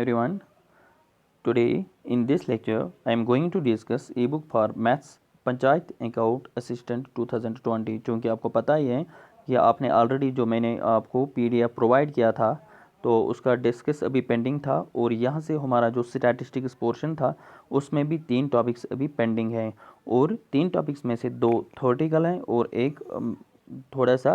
everyone. Today in this lecture I am going to discuss ebook for maths panchayat account assistant 2020। चूँकि आपको पता ही है कि आपने ऑलरेडी जो मैंने आपको पीडीएफ प्रोवाइड किया था तो उसका डिस्कस अभी पेंडिंग था और यहाँ से हमारा जो स्टैटिस्टिक्स पोर्शन था उसमें भी 3 टॉपिक्स अभी पेंडिंग हैं और 3 टॉपिक्स में से 2 थ्योरेटिकल हैं और एक थोड़ा सा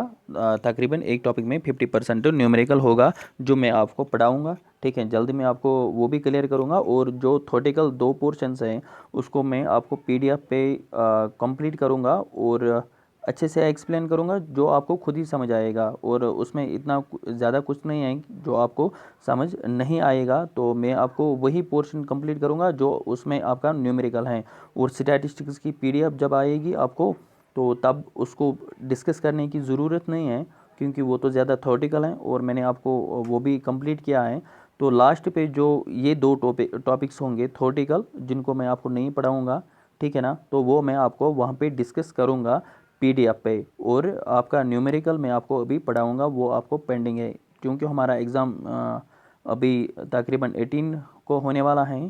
तकरीबन एक टॉपिक में 50% न्यूमेरिकल होगा जो मैं आपको पढ़ाऊँगा। ठीक है, जल्दी मैं आपको वो भी क्लियर करूँगा और जो थ्योरेटिकल 2 पोर्शंस हैं उसको मैं आपको पीडीएफ पे कंप्लीट करूँगा और अच्छे से एक्सप्लेन करूँगा जो आपको खुद ही समझ आएगा और उसमें इतना ज़्यादा कुछ नहीं है जो आपको समझ नहीं आएगा। तो मैं आपको वही पोर्शन कंप्लीट करूँगा जो उसमें आपका न्यूमेरिकल है और स्टैटिस्टिक्स की पीडीएफ जब आएगी आपको तो तब उसको डिस्कस करने की ज़रूरत नहीं है क्योंकि वो तो ज़्यादा थ्योरेटिकल है और मैंने आपको वो भी कंप्लीट किया है। तो लास्ट पे जो ये 2 टॉपिक्स होंगे थ्योरेटिकल जिनको मैं आपको नहीं पढ़ाऊँगा, ठीक है ना, तो वो मैं आपको वहाँ पे डिस्कस करूँगा पीडीएफ पे और आपका न्यूमेरिकल मैं आपको अभी पढ़ाऊँगा वो आपको पेंडिंग है क्योंकि हमारा एग्ज़ाम अभी तकरीबन 18 को होने वाला है।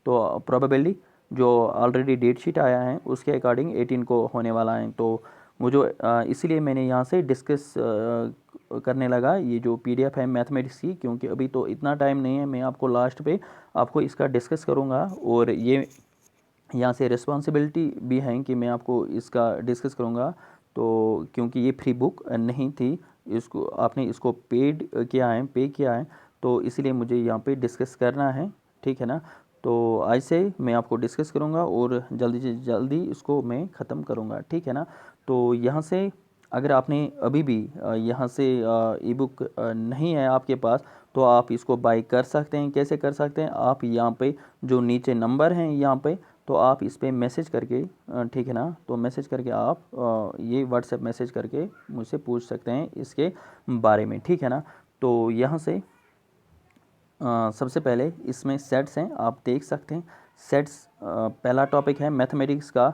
तो प्रोबेबली जो ऑलरेडी डेट शीट आया है उसके अकॉर्डिंग 18 को होने वाला है। तो मुझे इसलिए मैंने यहाँ से डिस्कस करने लगा ये जो पीडीएफ है मैथमेटिक्स की, क्योंकि अभी तो इतना टाइम नहीं है। मैं आपको लास्ट पे आपको इसका डिस्कस करूँगा और ये यहाँ से रिस्पॉन्सिबिलिटी भी है कि मैं आपको इसका डिस्कस करूँगा। तो क्योंकि ये फ्री बुक नहीं थी, इसको आपने इसको पेड किया है, पे किया है, तो इसलिए मुझे यहाँ पे डिस्कस करना है। ठीक है ना, तो आज से मैं आपको डिस्कस करूँगा और जल्दी से जल्दी इसको मैं ख़त्म करूँगा। ठीक है ना, तो यहाँ से अगर आपने अभी भी यहाँ से ई बुक नहीं है आपके पास तो आप इसको बाय कर सकते हैं। कैसे कर सकते हैं, आप यहाँ पे जो नीचे नंबर हैं यहाँ पे तो आप इस पर मैसेज करके, ठीक है ना, तो मैसेज करके आप ये व्हाट्सएप मैसेज करके मुझसे पूछ सकते हैं इसके बारे में। ठीक है ना, तो यहाँ से सबसे पहले इसमें सेट्स हैं, आप देख सकते हैं सेट्स पहला टॉपिक है मैथमेटिक्स का।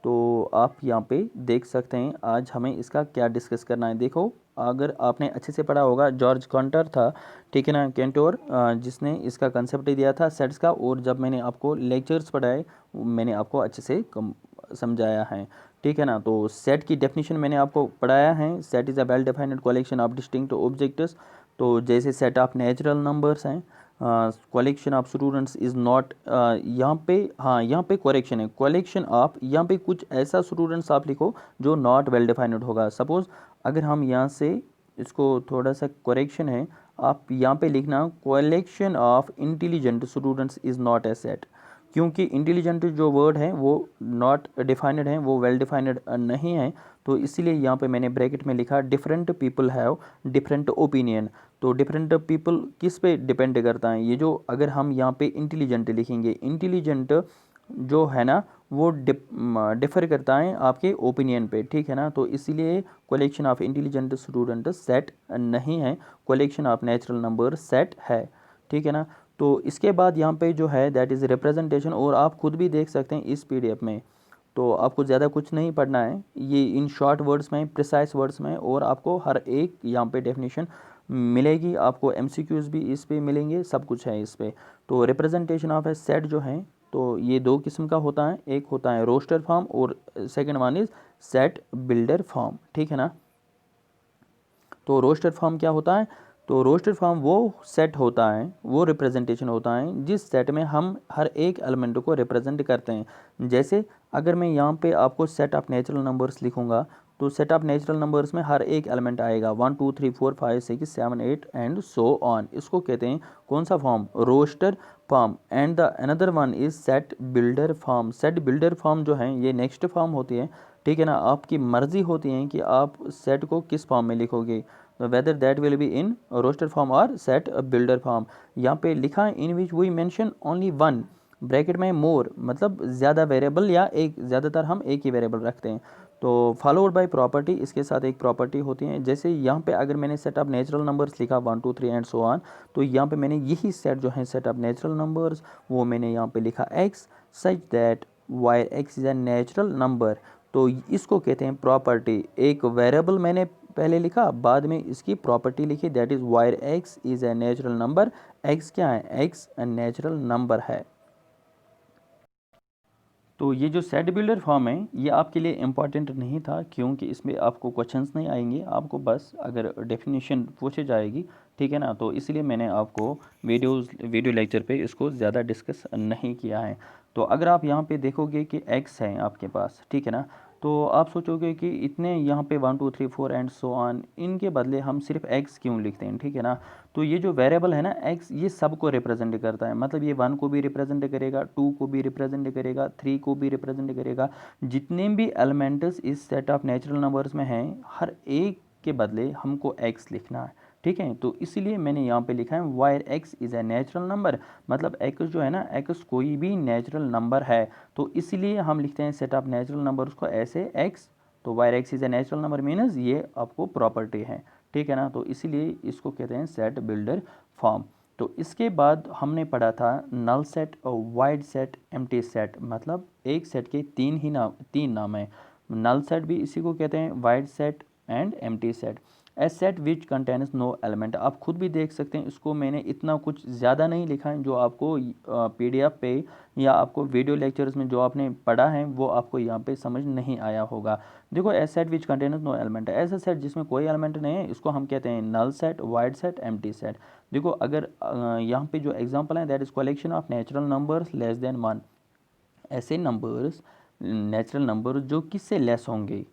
तो आप यहाँ पे देख सकते हैं आज हमें इसका क्या डिस्कस करना है। देखो, अगर आपने अच्छे से पढ़ा होगा, जॉर्ज कंटर था, ठीक है ना, केंटोर, जिसने इसका कंसेप्ट दिया था सेट्स का, और जब मैंने आपको लेक्चर्स पढ़ाए मैंने आपको अच्छे से समझाया है। ठीक है ना, तो सेट की डेफिनेशन मैंने आपको पढ़ाया है। Set is a well defined collection of distinct objects. तो जैसे सेट ऑफ नेचुरल नंबर्स हैं, collection of students is not, यहाँ पे हाँ यहाँ पे करेक्शन है, कलेक्शन ऑफ, यहाँ पे कुछ ऐसा स्टूडेंट्स आप लिखो जो नॉट वेल डिफाइंड होगा। सपोज अगर हम यहाँ से इसको थोड़ा सा करेक्शन है, आप यहाँ पे लिखना collection of intelligent students is not a set, क्योंकि इंटेलिजेंट जो वर्ड है वो नॉट डिफाइंड है, वो वेल डिफाइंड नहीं है। तो इसीलिए यहाँ पे मैंने ब्रैकेट में लिखा different people have different opinion. तो डिफरेंट पीपल किस पे डिपेंड करता है, ये जो अगर हम यहाँ पे इंटेलिजेंट लिखेंगे, इंटेलिजेंट जो है ना वो डिफर करता है आपके ओपिनियन पे। ठीक है ना, तो इसीलिए collection of intelligent student set नहीं है, collection of natural number set है। ठीक है ना, तो इसके बाद यहाँ पे जो है दैट इज़ रिप्रेजेंटेशन, और आप खुद भी देख सकते हैं इस पीडीएफ में। तो आपको ज़्यादा कुछ नहीं पढ़ना है, ये इन शॉर्ट वर्ड्स में, प्रिसाइज वर्ड्स में, और आपको हर एक यहाँ पे डेफिनेशन मिलेगी, आपको एमसीक्यूज़ भी इस पे मिलेंगे, सब कुछ है इस पे। तो रिप्रेजेंटेशन ऑफ ए सेट जो है तो ये 2 किस्म का होता है, एक होता है रोस्टर फॉर्म और second one is set builder form. ठीक है ना, तो रोस्टर फॉर्म क्या होता है, तो रोस्टर फॉर्म वो सेट होता है, वो रिप्रेजेंटेशन होता है जिस सेट में हम हर एक एलिमेंट को रिप्रेजेंट करते हैं। जैसे अगर मैं यहाँ पे आपको सेट ऑफ नेचुरल नंबर्स लिखूंगा तो सेट ऑफ नेचुरल नंबर्स में हर एक एलिमेंट आएगा 1 2 3 4 5 6 7 8 एंड सो ऑन। इसको कहते हैं कौन सा form, roster form. And the another one is set builder form. Set builder form जो है ये नेक्स्ट फॉर्म होती है। ठीक है ना, आपकी मर्जी होती है कि आप सेट को किस फॉर्म में लिखोगे, whether that will be in roster form और सेट बिल्डर फॉर्म। यहाँ पे लिखा है in which we mention only one, bracket में मोर, मतलब ज़्यादा वेरिएबल या एक, ज़्यादातर हम एक ही वेरिएबल रखते हैं। तो फॉलोड बाय प्रॉपर्टी, इसके साथ एक प्रॉपर्टी होती है। जैसे यहाँ पे अगर मैंने सेट ऑफ नेचुरल नंबर्स लिखा 1 2 3 एंड सो ऑन, तो यहाँ पे मैंने यही सेट जो है सेट ऑफ नेचुरल नंबर्स वो मैंने यहाँ पे लिखा x such that wire x is a natural number. तो इसको कहते हैं प्रॉपर्टी। एक वेरिएबल मैंने पहले लिखा, बाद में इसकी प्रॉपर्टी लिखी, that is wire x is a natural number. X क्या है? एक्स नेचुरल नंबर है। तो ये जो सेट बिल्डर फॉर्म है ये आपके लिए इम्पॉर्टेंट नहीं था, क्योंकि इसमें आपको क्वेश्चंस नहीं आएंगे, आपको बस अगर डेफिनेशन पूछे जाएगी, ठीक है ना। तो इसलिए मैंने आपको वीडियो लेक्चर पे इसको ज़्यादा डिस्कस नहीं किया है। तो अगर आप यहाँ पे देखोगे कि एक्स है आपके पास, ठीक है ना, तो आप सोचोगे कि इतने यहाँ पे 1 2 3 4 एंड सो ऑन, इनके बदले हम सिर्फ एक्स क्यों लिखते हैं, ठीक है ना। तो ये जो वेरिएबल है ना एक्स, ये सब को रिप्रेजेंट करता है, मतलब ये 1 को भी रिप्रेजेंट करेगा, 2 को भी रिप्रेजेंट करेगा, 3 को भी रिप्रेजेंट करेगा। जितने भी एलिमेंट्स इस सेट ऑफ नेचुरल नंबर्स में हैं, हर एक के बदले हमको एक्स लिखना है, ठीक है। तो इसलिए मैंने यहाँ पे लिखा है wire x is a natural number, मतलब एक्स जो है ना, एक्स कोई भी नेचुरल नंबर है, तो इसलिए हम लिखते हैं सेट ऑफ नेचुरल नंबर्स को ऐसे एक्स। तो wire x is a natural number means ये आपको प्रॉपर्टी है, ठीक है ना। तो इसीलिए इसको कहते हैं सेट बिल्डर फॉर्म। तो इसके बाद हमने पढ़ा था नल सेट और वाइड सेट, एम्प्टी सेट, मतलब एक सेट के तीन नाम है। नल सेट भी इसी को कहते हैं, void set and empty set. A set which contains no element, आप खुद भी देख सकते हैं, इसको मैंने इतना कुछ ज़्यादा नहीं लिखा है, जो आपको PDF पे या आपको वीडियो लेक्चर्स में जो आपने पढ़ा है वो आपको यहाँ पे समझ नहीं आया होगा। देखो, a set which contains no element, ऐसा सेट जिसमें कोई एलिमेंट नहीं है, इसको हम कहते हैं null set, void set, empty set. देखो, अगर यहाँ पे जो एग्जांपल है, that is collection of natural numbers less than 1, ऐसे नंबर्स, नेचुरल नंबर जो किससे लेस होंगे,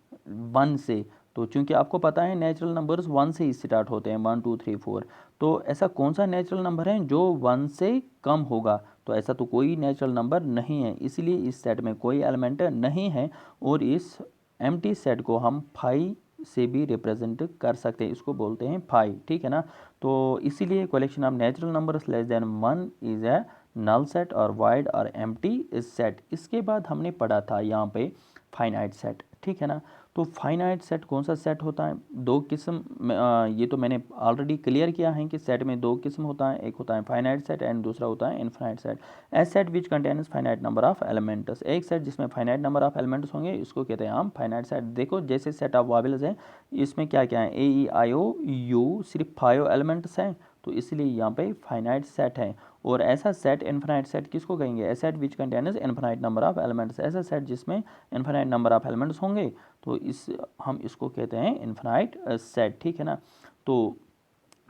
1 से। तो चूंकि आपको पता है नेचुरल नंबर्स 1 से ही स्टार्ट होते हैं, 1 2 3 4, तो ऐसा कौन सा नेचुरल नंबर है जो 1 से कम होगा? तो ऐसा तो कोई नेचुरल नंबर नहीं है, इसलिए इस सेट में कोई एलिमेंट नहीं है। और इस एम्प्टी सेट को हम फाई से भी रिप्रेजेंट कर सकते हैं, इसको बोलते हैं फाई, ठीक है ना। तो इसीलिए collection of natural numbers less than 1 is a null set और वाइड और एम्प्टी सेट। इसके बाद हमने पढ़ा था यहाँ पे फाइनाइट सेट, ठीक है ना। तो फाइनाइट सेट कौन सा सेट होता है? दो किस्म, ये तो मैंने ऑलरेडी क्लियर किया है कि सेट में दो किस्म होता है, एक होता है फाइनाइट सेट एंड दूसरा होता है infinite set. A set which contains finite number of elements, एक सेट जिसमें फाइनाइट नंबर ऑफ एलिमेंट्स होंगे, इसको कहते हैं हम फाइनाइट सेट। देखो, जैसे सेट ऑफ वॉवेल्स है, इसमें क्या क्या है, AEIOU, सिर्फ 5 एलिमेंट्स हैं, तो इसलिए यहाँ पे फाइनाइट सेट है। और ऐसा सेट इनफाइनाइट सेट किसको कहेंगे? A set which contains infinite number of elements, ऐसा सेट जिसमें इनफाइनाइट नंबर ऑफ एलिमेंट्स होंगे, तो हम इसको कहते हैं इनफाइनाइट सेट, ठीक है ना। तो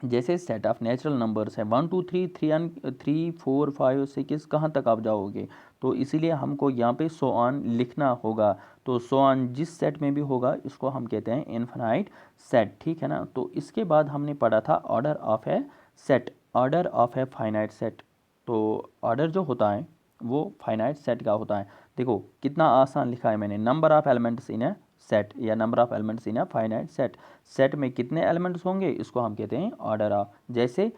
जैसे सेट ऑफ नेचुरल नंबर्स है 1 2 3 3 4 5 6, कहाँ तक आप जाओगे? तो इसीलिए हमको यहाँ पे सो ऑन लिखना होगा। तो सो ऑन जिस सेट में भी होगा, इसको हम कहते हैं इनफाइनाइट सेट, ठीक है ना। तो इसके बाद हमने पढ़ा था order of A set, order of a finite set. तो ऑर्डर जो होता है वो फाइनाइट सेट का होता है। देखो कितना आसान लिखा है मैंने, number of elements in a set या number of elements in a finite set. Set में कितने एलिमेंट्स होंगे, इसको हम कहते हैं ऑर्डर ऑफ। जैसे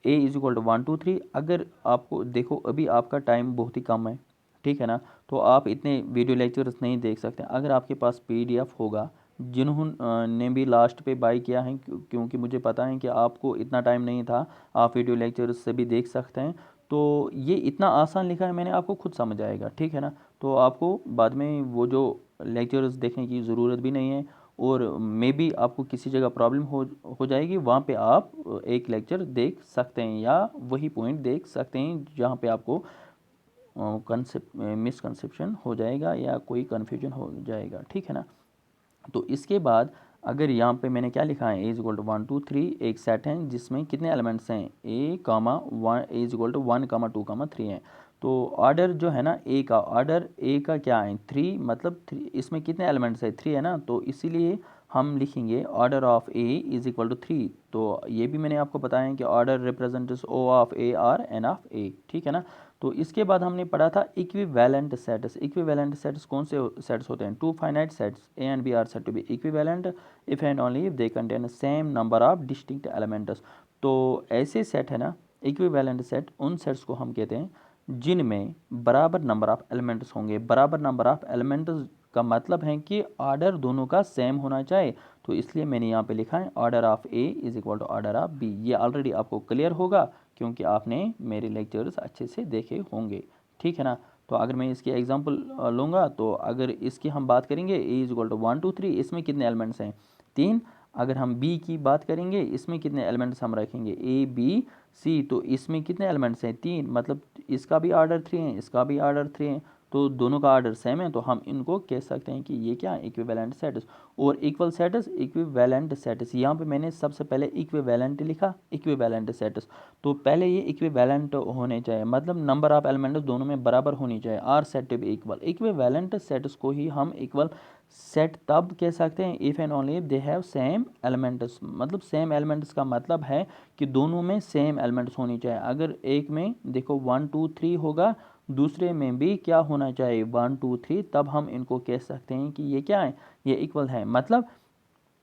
A इज इक्वल टू 1 2 3, अगर आपको देखो अभी आपका टाइम बहुत ही कम है, ठीक है ना, तो आप इतने वीडियो लेक्चर्स नहीं देख सकते। अगर आपके पास PDF होगा, जिन्होंने भी लास्ट पे बाई किया है, क्योंकि मुझे पता है कि आपको इतना टाइम नहीं था, आप वीडियो लेक्चर्स से भी देख सकते हैं। तो ये इतना आसान लिखा है मैंने, आपको खुद समझ आएगा, ठीक है ना। तो आपको बाद में वो जो लेक्चर्स देखने की ज़रूरत भी नहीं है, और मे बी आपको किसी जगह प्रॉब्लम हो जाएगी, वहाँ पे आप एक लेक्चर देख सकते हैं या वही पॉइंट देख सकते हैं जहाँ पे आपको मिसकंसेप्शन हो जाएगा या कोई कन्फ्यूजन हो जाएगा, ठीक है ना। तो इसके बाद अगर यहाँ पे मैंने क्या लिखा है, A इज इक्वल टू 1 2 3, एक सेट है जिसमें कितने एलिमेंट्स हैं, A इज इक्वल टू 1 2 3 है। तो ऑर्डर जो है ना ऑर्डर A का क्या है, 3, मतलब 3, इसमें कितने एलिमेंट्स है, 3 है ना। तो इसीलिए हम लिखेंगे order of A is equal to 3। तो ये भी मैंने आपको बताया है कि order represents O of A और N ऑफ A, ठीक है ना। तो इसके बाद हमने पढ़ा था इक्विवेलेंट सेट्स। इक्विवेलेंट सेट्स कौन से सेट्स होते हैं? Two finite sets A and B are said to be equivalent if and only if they contain same number of distinct elements. तो ऐसे सेट है ना, इक्विवेलेंट सेट, उन सेट्स को हम कहते हैं जिनमें बराबर नंबर ऑफ एलिमेंट्स होंगे। बराबर नंबर ऑफ एलिमेंट्स का मतलब है कि ऑर्डर दोनों का सेम होना चाहिए। तो इसलिए मैंने यहाँ पे लिखा है order of A is equal to order of B। ये ऑलरेडी आपको क्लियर होगा, क्योंकि आपने मेरे लेक्चर्स अच्छे से देखे होंगे, ठीक है ना। तो अगर मैं इसकी एग्जांपल लूँगा, तो अगर इसकी हम बात करेंगे A इज इक्वल टू 1 2 3, इसमें कितने एलिमेंट्स हैं, 3। अगर हम बी की बात करेंगे, इसमें कितने एलिमेंट्स हम रखेंगे, ए बी सी, तो इसमें कितने एलिमेंट्स हैं, 3, मतलब इसका भी आर्डर 3 है, इसका भी आर्डर 3 है, तो दोनों का आर्डर सेम है, तो हम इनको कह सकते हैं कि ये क्या है, इक्विवेलेंट सेट्स। और इक्वल सेट्स, इक्विवेलेंट सेट्स, यहाँ पे मैंने सबसे पहले इक्विवेलेंट लिखा, इक्विवेलेंट सेट्स, तो पहले ये इक्विवेलेंट होने चाहिए, मतलब नंबर ऑफ एलिमेंट्स दोनों में बराबर होनी चाहिए, are set to be equal. Equivalent sets को ही हम इक्वल सेट तब कह सकते हैं if and only if they have same elements, मतलब सेम एलिमेंट्स का मतलब है कि दोनों में सेम एलिमेंट्स होनी चाहिए। अगर एक में देखो 1 2 3 होगा, दूसरे में भी क्या होना चाहिए, 1 2 3, तब हम इनको कह सकते हैं कि ये क्या है, ये इक्वल है। मतलब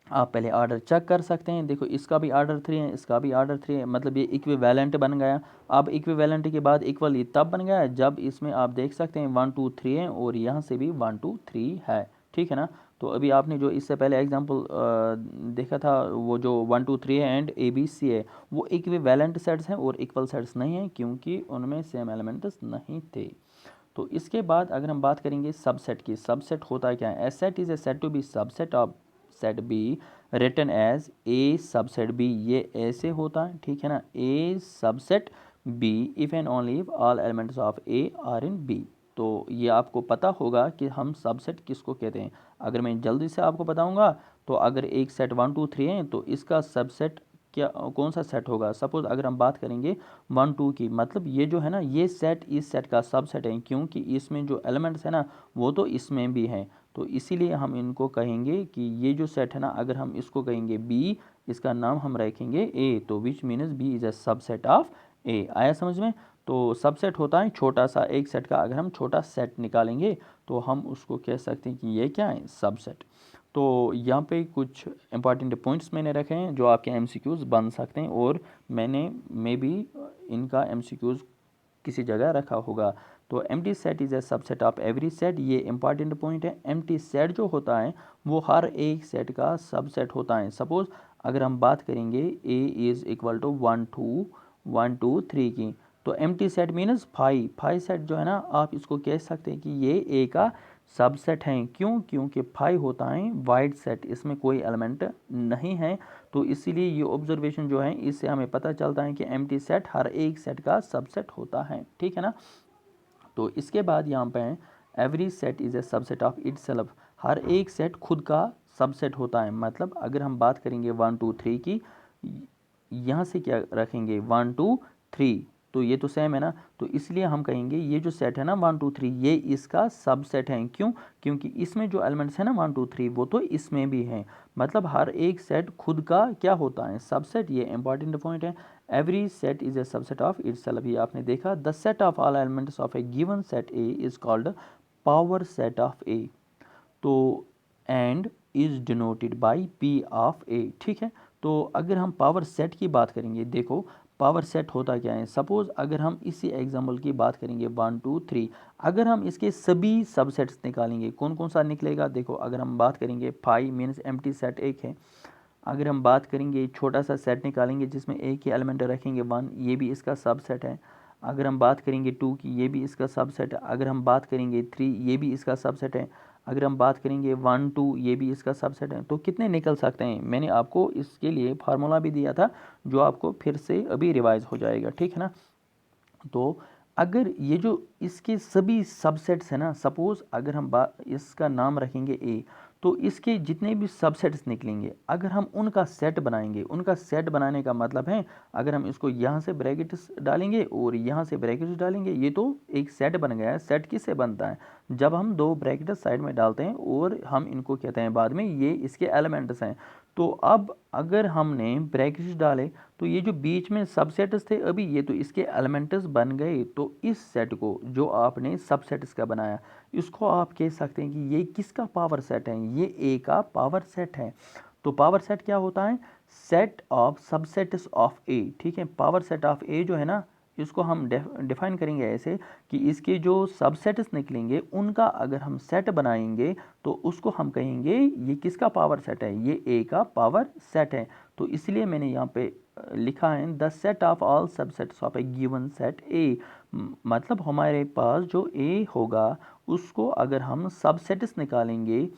आप पहले आर्डर चेक कर सकते हैं, देखो इसका भी आर्डर 3 है, इसका भी आर्डर 3 है, मतलब ये इक्विवेलेंट बन गया। अब इक्विवेलेंट के बाद इक्वल ये तब बन गया जब इसमें आप देख सकते हैं 1 2 3 है और यहाँ से भी 1 2 3 है, ठीक है ना। तो अभी आपने जो इससे पहले एग्जांपल देखा था, वो जो 1 2 3 है एंड ए बी सी है, वो इक्विवेलेंट सेट्स हैं और इक्वल सेट्स नहीं हैं, क्योंकि उनमें सेम एलिमेंट्स नहीं थे। तो इसके बाद अगर हम बात करेंगे सबसेट की, सबसेट होता क्या है, a set is a set to B subset of set B written as A subset B, ये ऐसे होता है, ठीक है ना, A subset B if and only if all elements of A are in B. तो ये आपको पता होगा कि हम सबसेट किसको कहते हैं। अगर मैं जल्दी से आपको बताऊंगा, तो अगर एक सेट 1 2 3 है, तो इसका सबसेट क्या, कौन सा सेट होगा। सपोज अगर हम बात करेंगे 1 2 की, मतलब ये जो है ना, ये सेट इस सेट का सबसेट है, क्योंकि इसमें जो एलिमेंट्स है ना वो तो इसमें भी हैं, तो इसीलिए हम इनको कहेंगे कि ये जो सेट है ना, अगर हम इसको कहेंगे बी, इसका नाम हम रखेंगे ए, तो which means B is a subset of A. आया समझ में। तो सबसेट होता है छोटा सा, एक सेट का अगर हम छोटा सेट निकालेंगे तो हम उसको कह सकते हैं कि ये क्या है, सबसेट। तो यहाँ पे कुछ इंपॉर्टेंट पॉइंट्स मैंने रखे हैं जो आपके एमसीक्यूज़ बन सकते हैं, और मैं भी इनका एमसीक्यूज़ किसी जगह रखा होगा। तो empty set is a subset of every set, ये इंपॉर्टेंट पॉइंट है। एम्प्टी सेट जो होता है वो हर एक सेट का सबसेट होता है। सपोज अगर हम बात करेंगे ए इज़ इक्वल टू 1 2 3 की, तो एम्प्टी सेट मीन्स 5 सेट जो है ना, आप इसको कह सकते हैं कि ये ए का सबसेट हैं। क्यों, क्योंकि 5 होता है वाइड सेट, इसमें कोई एलिमेंट नहीं है, तो इसीलिए ये ऑब्जर्वेशन जो है इससे हमें पता चलता है कि एम्प्टी सेट हर एक सेट का सबसेट होता है, ठीक है ना। तो इसके बाद यहाँ पे every set is a subset of itself, हर एक सेट खुद का सबसेट होता है। मतलब अगर हम बात करेंगे 1 2 3 की, यहाँ से क्या रखेंगे 1 2 3, तो ये तो सेम है ना, तो इसलिए हम कहेंगे ये जो सेट है ना 1 2 3, ये इसका सबसेट है। क्यों, क्योंकि इसमें जो एलिमेंट्स है ना 1 2 3 वो तो इसमें भी हैं, मतलब हर एक सेट खुद का क्या होता है, सबसेट। ये इंपॉर्टेंट पॉइंट है। Every set is a subset of itself, ये आपने देखा। The set of all elements of a given set A is called power set of A, तो and is denoted by P of A, ठीक है। तो अगर हम पावर सेट की बात करेंगे, देखो पावर सेट होता क्या है। सपोज अगर हम इसी एग्जाम्पल की बात करेंगे 1 2 3, अगर हम इसके सभी सबसेट्स निकालेंगे, कौन कौन सा निकलेगा, देखो अगर हम बात करेंगे 5 मीन्स एम्प्टी सेट एक है। अगर हम बात करेंगे छोटा सा सेट निकालेंगे जिसमें एक ही एलिमेंट रखेंगे 1, ये भी इसका सबसेट है। अगर हम बात करेंगे 2 की, ये भी इसका सबसेट है। अगर हम बात करेंगे 3, ये भी इसका सबसेट है। अगर हम बात करेंगे 1 2, ये भी इसका सबसेट है। तो कितने निकल सकते हैं, मैंने आपको इसके लिए फार्मूला भी दिया था जो आपको फिर से अभी रिवाइज हो जाएगा, ठीक है ना। तो अगर ये जो इसके सभी सबसेट्स हैं ना, सपोज अगर हम इसका नाम रखेंगे ए, तो इसके जितने भी सबसेट्स निकलेंगे अगर हम उनका सेट बनाएंगे, उनका सेट बनाने का मतलब है अगर हम इसको यहाँ से ब्रैकेट्स डालेंगे और यहाँ से ब्रैकेट्स डालेंगे, ये तो एक सेट बन गया है। सेट किससे बनता है, जब हम दो ब्रैकेट्स साइड में डालते हैं और हम इनको कहते हैं बाद में ये इसके एलिमेंट्स हैं। तो अब अगर हमने ब्रैकेट्स डाले तो ये जो बीच में सबसेट्स थे अभी, ये तो इसके एलिमेंट्स बन गए। तो इस सेट को जो आपने सबसेट्स का बनाया, इसको आप कह सकते हैं कि ये किसका पावर सेट है, ये ए का पावर सेट है। तो पावर सेट क्या होता है, set of subsets of A, ठीक है। पावर सेट ऑफ ए जो है ना, इसको हम डिफाइन करेंगे ऐसे कि इसके जो सबसेट्स निकलेंगे उनका अगर हम सेट बनाएंगे तो उसको हम कहेंगे ये किसका पावर सेट है, ये ए का पावर सेट है। तो इसलिए मैंने यहाँ पे लिखा है the set of all subsets of a given set ए, मतलब हमारे पास जो ए होगा उसको अगर हम सबसेट्स निकालेंगे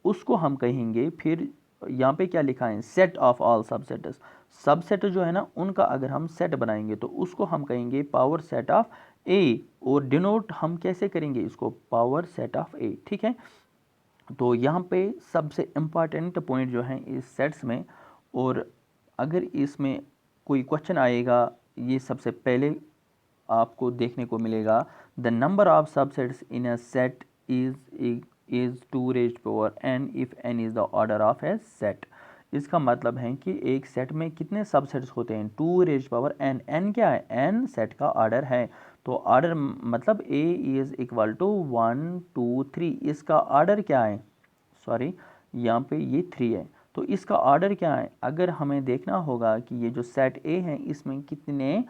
उसको हम कहेंगे फिर यहाँ पे क्या लिखा है, set of all subsets. Subset जो है ना उनका अगर हम सेट बनाएंगे तो उसको हम कहेंगे पावर सेट ऑफ ए, और डिनोट हम कैसे करेंगे इसको, पावर सेट ऑफ ए। ठीक है, तो यहाँ पे सबसे इम्पॉर्टेंट पॉइंट जो है इस सेट्स में, और अगर इसमें कोई क्वेश्चन आएगा, ये सबसे पहले आपको देखने को मिलेगा, the number of subsets in a set is 2 raised power n if n is the order of A set. इसका मतलब है कि एक सेट में कितने सबसेट्स होते हैं, 2 रेज्ड पावर n। n क्या है, n सेट का ऑर्डर है। तो ऑर्डर मतलब a इज इक्वल टू 1 2 3, इसका ऑर्डर क्या है, सॉरी यहाँ पे ये 3 है, तो इसका ऑर्डर क्या है। अगर हमें देखना होगा कि ये जो सेट A है इसमें कितने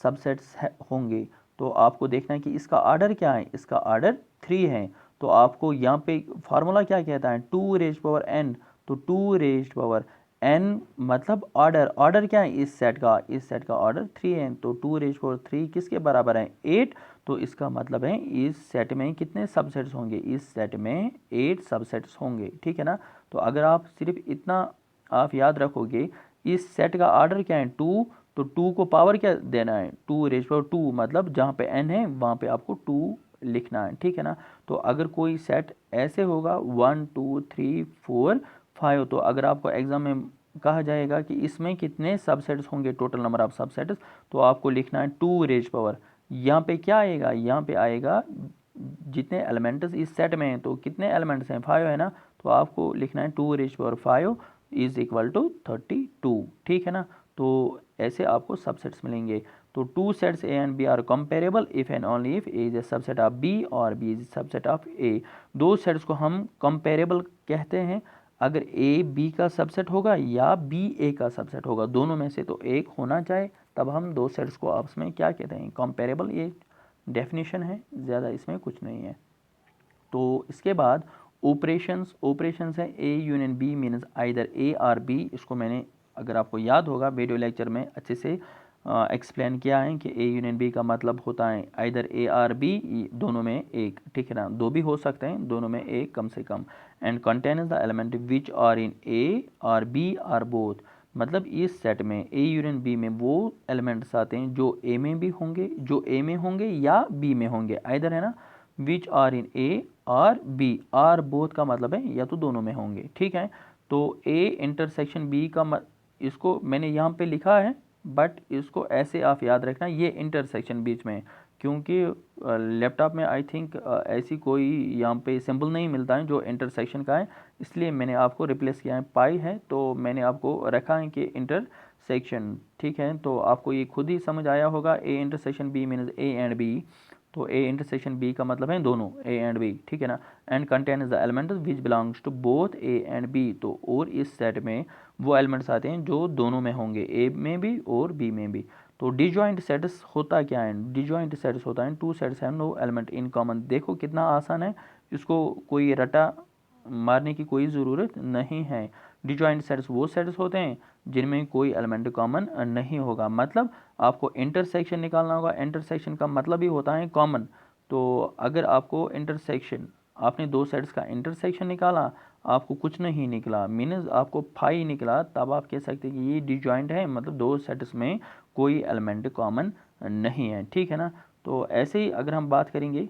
सबसेट्स होंगे, तो आपको देखना है कि इसका ऑर्डर क्या है, इसका ऑर्डर 3 है। तो आपको यहाँ पे फार्मूला क्या कहता है, 2 रेज्ड पावर n, तो 2 रेज्ड पावर n मतलब ऑर्डर, ऑर्डर क्या है इस सेट का, इस सेट का ऑर्डर 3 है, तो 2 रेज्ड पावर 3 किसके बराबर है, 8। तो इसका मतलब है इस सेट में कितने सबसेट्स होंगे, इस सेट में 8 सबसेट्स होंगे। ठीक है ना, तो अगर आप सिर्फ इतना आप याद रखोगे, इस सेट का ऑर्डर क्या है 2, तो 2 को पावर क्या देना है, 2 रेज़ पावर 2, मतलब जहाँ पे n है वहाँ पे आपको 2 लिखना है। ठीक है ना, तो अगर कोई सेट ऐसे होगा 1 2 3 4 5, तो अगर आपको एग्जाम में कहा जाएगा कि इसमें कितने सबसेट्स होंगे, टोटल नंबर ऑफ सबसेट्स, तो आपको लिखना है 2 रेज पावर, यहाँ पे क्या आएगा, यहाँ पे आएगा जितने एलिमेंट्स इस सेट में हैं, तो कितने एलिमेंट्स हैं 5 है ना, तो आपको लिखना है 2 raise power 5 is equal to 32। ठीक है ना, तो ऐसे आपको सबसेट्स मिलेंगे। तो 2 sets A and B are comparable if and only if A is a subset of B और B is subset of A. दो सेट्स को हम कंपेरेबल कहते हैं अगर ए बी का सबसेट होगा या बी ए का सबसेट होगा, दोनों में से तो एक होना चाहिए, तब हम दो सेट्स को आपस में क्या कहते हैं, कंपेरेबल। ये डेफिनेशन है, ज़्यादा इसमें कुछ नहीं है। तो इसके बाद ऑपरेशंस है A union B means either A और बी। इसको मैंने अगर आपको याद होगा वीडियो लेक्चर में अच्छे से एक्सप्लेन किया है कि ए यूनियन बी का मतलब होता है आइदर ए और बी, दोनों में एक। ठीक है ना, दो भी हो सकते हैं, दोनों में एक कम से कम। And contains the element which are in A और बी आर बोथ, मतलब इस सेट में ए यूनियन बी में वो एलिमेंट्स आते हैं जो ए में भी होंगे, जो ए में होंगे या बी में होंगे, आइदर है ना, विच आर इन ए और बी, आर बोथ का मतलब है या तो दोनों में होंगे। ठीक है, तो ए इंटरसेक्शन बी का इसको मैंने यहाँ पे लिखा है, बट इसको ऐसे आप याद रखना, ये इंटरसेक्शन बीच में, क्योंकि लैपटॉप में आई थिंक ऐसी कोई यहाँ पे सिंबल नहीं मिलता है जो इंटरसेक्शन का है, इसलिए मैंने आपको रिप्लेस किया है, पाई है तो मैंने आपको रखा है कि इंटरसेक्शन। ठीक है, तो आपको ये खुद ही समझ आया होगा, A intersection B means A and B, तो ए इंटरसेक्शन बी का मतलब है दोनों ए एंड बी। ठीक है ना, and contains the elements which belongs to both A and B, तो और इस सेट में वो एलिमेंट्स आते हैं जो दोनों में होंगे, ए में भी और बी में भी। तो डिजॉइंट सेट्स होता क्या है, डिजॉइंट सेट्स होता है 2 sets have no element in common. देखो कितना आसान है, इसको कोई रटा मारने की कोई ज़रूरत नहीं है। डिजॉइंट सेट्स वो सेट्स होते हैं जिनमें कोई एलिमेंट कॉमन नहीं होगा, मतलब आपको इंटरसेक्शन निकालना होगा। इंटरसेक्शन का मतलब ही होता है कॉमन। तो अगर आपको इंटरसेक्शन, आपने दो सेट्स का इंटरसेक्शन निकाला, आपको कुछ नहीं निकला, मीन्स आपको 5 निकला, तब आप कह सकते हैं कि ये डिजॉइंट है, मतलब दो सेट्स में कोई एलिमेंट कॉमन नहीं है। ठीक है ना, तो ऐसे ही अगर हम बात करेंगे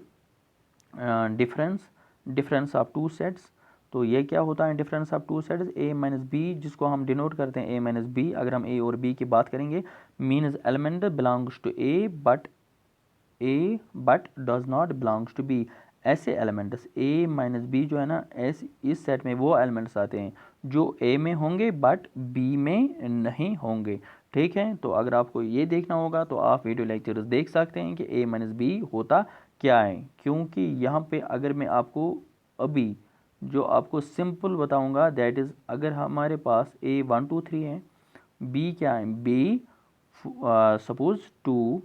डिफरेंस ऑफ टू सेट्स, तो ये क्या होता है difference of two sets, A minus B, जिसको हम डिनोट करते हैं ए माइनस बी। अगर हम ए और बी की बात करेंगे, means element belongs to A but does not belongs to B. ऐसे एलिमेंट्स ए माइनस बी जो है ना, ऐसे इस सेट में वो एलिमेंट्स आते हैं जो ए में होंगे बट बी में नहीं होंगे। ठीक है, तो अगर आपको ये देखना होगा तो आप वीडियो लेक्चर्स देख सकते हैं कि ए माइनस बी होता क्या है, क्योंकि यहाँ पे अगर मैं आपको अभी जो आपको सिंपल बताऊंगा, दैट इज़ अगर हमारे पास ए 1 2 3 है, बी क्या है, बी सपोज 2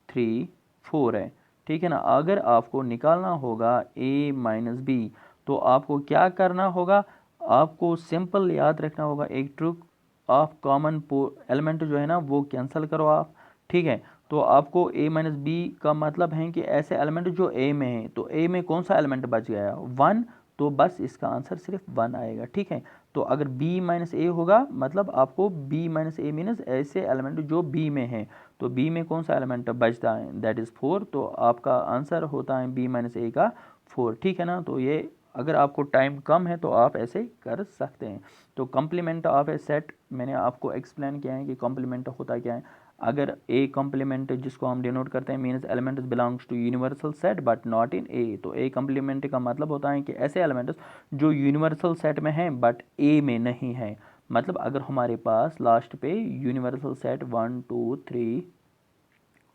3 4 है। ठीक है ना, अगर आपको निकालना होगा ए माइनस बी, तो आपको क्या करना होगा, आपको सिंपल याद रखना होगा एक ट्रिक, आप कॉमन एलिमेंट जो है ना वो कैंसिल करो आप। ठीक है, तो आपको a माइनस बी का मतलब है कि ऐसे एलिमेंट जो a में है, तो a में कौन सा एलिमेंट बच गया 1, तो बस इसका आंसर सिर्फ 1 आएगा। ठीक है, तो अगर b माइनस ए होगा मतलब आपको b माइनस ए मीनस ऐसे एलिमेंट जो b में है, तो b में कौन सा एलिमेंट बचता है, दैट इज़ 4। तो आपका आंसर होता है b माइनस ए का 4, ठीक है ना। तो ये अगर आपको टाइम कम है तो आप ऐसे कर सकते हैं। तो कॉम्प्लीमेंट ऑफ ए सेट मैंने आपको एक्सप्लेन किया है कि कॉम्प्लीमेंट होता क्या है। अगर ए कॉम्प्लीमेंट जिसको हम डिनोट करते हैं means elements belongs to universal set but not in A, तो ए कॉम्प्लीमेंट का मतलब होता है कि ऐसे एलिमेंट्स जो यूनिवर्सल सेट में हैं बट ए में नहीं है। मतलब अगर हमारे पास लास्ट पे यूनिवर्सल सेट 1 2 3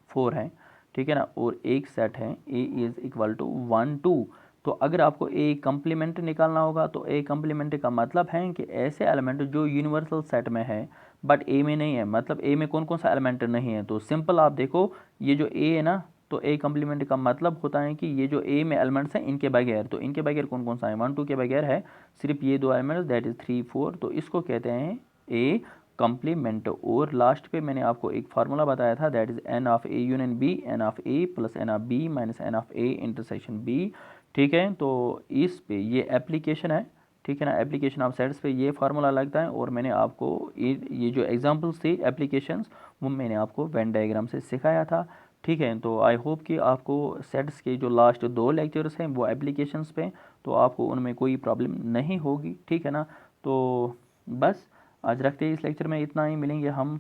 4 है, ठीक है ना, और एक सेट है ए इज इक्वल टू 1 2, तो अगर आपको ए कम्प्लीमेंट निकालना होगा तो ए कम्प्लीमेंट का मतलब है कि ऐसे एलिमेंट जो यूनिवर्सल सेट में है बट ए में नहीं है। मतलब ए में कौन कौन सा एलिमेंट नहीं है, तो सिंपल आप देखो ये जो ए है ना, तो ए कम्प्लीमेंट का मतलब होता है कि ये जो ए में एलिमेंट्स हैं इनके बगैर, तो इनके बगैर कौन कौन सा है, 1 2 के बगैर है सिर्फ ये दो एलिमेंट्स दैट इज 3 4, तो इसको कहते हैं ए कॉम्प्लीमेंट। और लास्ट पे मैंने आपको एक फार्मूला बताया था that is n of A union B, n of A plus n of B minus n of A intersection B, ठीक है। तो इस पे ये एप्लीकेशन है, ठीक है ना, एप्लीकेशन ऑफ सेट्स पे ये फार्मूला लगता है। और मैंने आपको ये जो एग्जांपल्स थे एप्लीकेशंस वो मैंने आपको वेन डायग्राम से सिखाया था, ठीक है। तो आई होप कि आपको सेट्स के जो लास्ट 2 लेक्चर्स हैं वो एप्लीकेशंस पे, तो आपको उनमें कोई प्रॉब्लम नहीं होगी, ठीक है ना। तो बस आज रखते हैं इस लेक्चर में इतना ही, मिलेंगे हम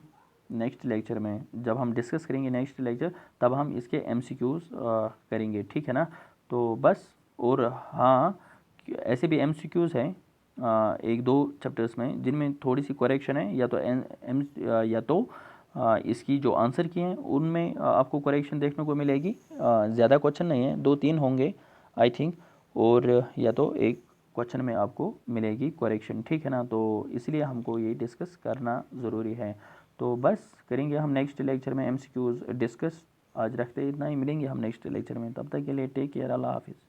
नेक्स्ट लेक्चर में। जब हम डिस्कस करेंगे नेक्स्ट लेक्चर तब हम इसके एमसीक्यूज़ करेंगे, ठीक है ना। तो बस, और हाँ ऐसे भी एमसीक्यूज़ हैं एक दो चैप्टर्स में जिनमें थोड़ी सी करेक्शन है, या तो इसकी जो आंसर की हैं उनमें आपको करेक्शन देखने को मिलेगी। ज़्यादा क्वेश्चन नहीं है, 2 3 होंगे आई थिंक, और या तो एक क्वेश्चन में आपको मिलेगी करेक्शन, ठीक है ना। तो इसलिए हमको ये डिस्कस करना ज़रूरी है। तो बस करेंगे हम नेक्स्ट लेक्चर में एमसीक्यूज़ डिस्कस। आज रखते इतना ही, मिलेंगे हम नेक्स्ट लेक्चर में, तब तक के लिए टेक केयर, अल्लाह हाफिज़।